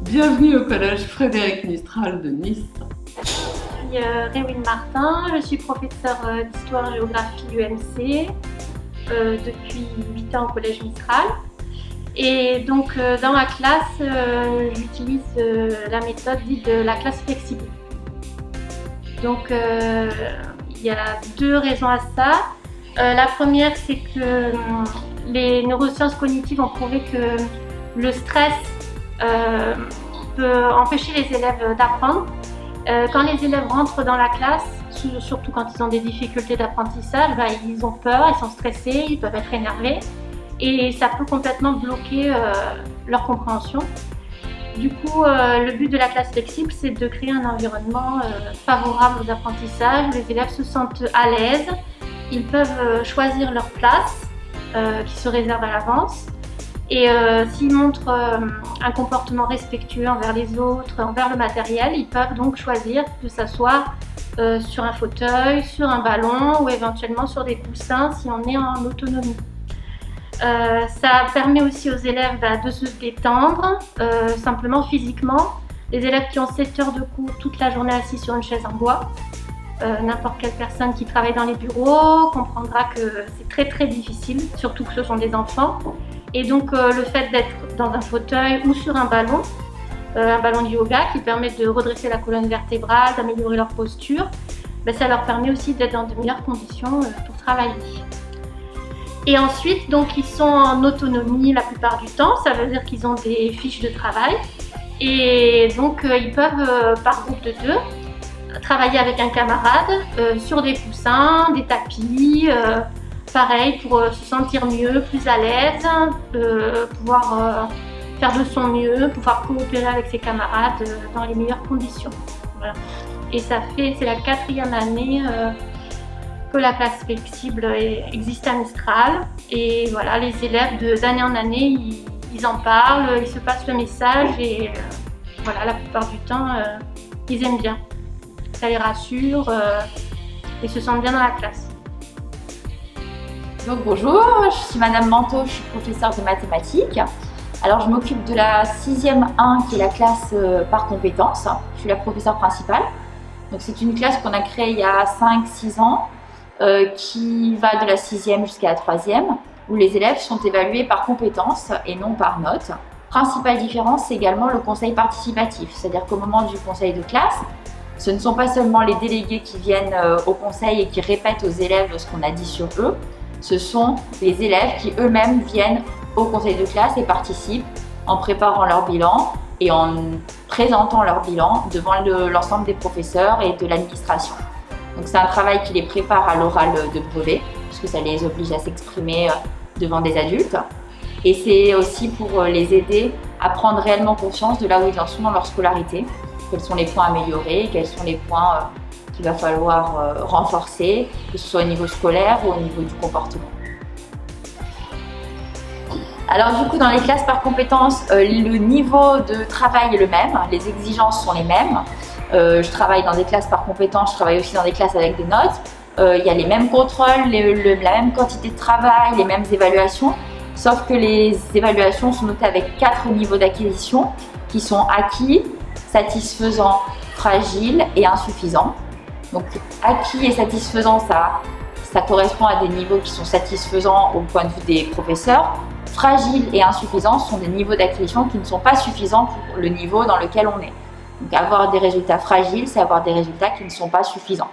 Bienvenue au collège Frédéric Mistral de Nice. Je suis Réwine Martin, je suis professeure d'histoire-géographie UMC depuis 8 ans au collège Mistral. Et donc dans ma classe, j'utilise la méthode dite de la classe flexible. Donc il y a deux raisons à ça. La première, c'est que les neurosciences cognitives ont prouvé que le stress peut empêcher les élèves d'apprendre. Quand les élèves rentrent dans la classe, surtout quand ils ont des difficultés d'apprentissage, ils ont peur, ils sont stressés, ils peuvent être énervés et ça peut complètement bloquer leur compréhension. Du coup, le but de la classe flexible, c'est de créer un environnement favorable aux apprentissages. Les élèves se sentent à l'aise, ils peuvent choisir leur place qui se réserve à l'avance. Et s'ils montrent un comportement respectueux envers les autres, envers le matériel, ils peuvent donc choisir de s'asseoir sur un fauteuil, sur un ballon ou éventuellement sur des coussins si on est en autonomie. Ça permet aussi aux élèves de se détendre, simplement physiquement. Les élèves qui ont 7 heures de cours toute la journée assis sur une chaise en bois, n'importe quelle personne qui travaille dans les bureaux comprendra que c'est très difficile, surtout que ce sont des enfants. Et donc le fait d'être dans un fauteuil ou sur un ballon de yoga qui permet de redresser la colonne vertébrale, d'améliorer leur posture, ça leur permet aussi d'être dans de meilleures conditions pour travailler. Et ensuite, donc, ils sont en autonomie la plupart du temps, ça veut dire qu'ils ont des fiches de travail et donc ils peuvent par groupe de 2 travailler avec un camarade sur des coussins, des tapis, pareil pour se sentir mieux, plus à l'aise, pouvoir faire de son mieux, pouvoir coopérer avec ses camarades dans les meilleures conditions. Voilà. Et c'est la 4e année que la classe flexible existe à Mistral. Et voilà, les élèves d'année en année, ils en parlent, ils se passent le message et voilà, la plupart du temps, ils aiment bien. Ça les rassure et se sentent bien dans la classe. Donc bonjour, je suis Madame Manteau, je suis professeure de mathématiques. Alors je m'occupe de la 6e 1 qui est la classe par compétences. Je suis la professeure principale. Donc c'est une classe qu'on a créée il y a 5-6 ans qui va de la 6e jusqu'à la 3e où les élèves sont évalués par compétences et non par notes. Principale différence, c'est également le conseil participatif, c'est-à-dire qu'au moment du conseil de classe, ce ne sont pas seulement les délégués qui viennent au conseil et qui répètent aux élèves ce qu'on a dit sur eux, ce sont les élèves qui eux-mêmes viennent au conseil de classe et participent en préparant leur bilan et en présentant leur bilan devant l'ensemble des professeurs et de l'administration. Donc c'est un travail qui les prépare à l'oral de brevet, puisque ça les oblige à s'exprimer devant des adultes. Et c'est aussi pour les aider à prendre réellement conscience de là où ils en sont dans leur scolarité, quels sont les points à améliorer, quels sont les points qu'il va falloir renforcer, que ce soit au niveau scolaire ou au niveau du comportement. Alors du coup, dans les classes par compétences, le niveau de travail est le même, les exigences sont les mêmes. Je travaille dans des classes par compétences, je travaille aussi dans des classes avec des notes. Il y a les mêmes contrôles, la même quantité de travail, les mêmes évaluations, sauf que les évaluations sont notées avec 4 niveaux d'acquisition qui sont acquis, satisfaisant, fragile et insuffisant. Donc acquis et satisfaisant, ça correspond à des niveaux qui sont satisfaisants au point de vue des professeurs. Fragile et insuffisant sont des niveaux d'acquisition qui ne sont pas suffisants pour le niveau dans lequel on est. Donc avoir des résultats fragiles, c'est avoir des résultats qui ne sont pas suffisants.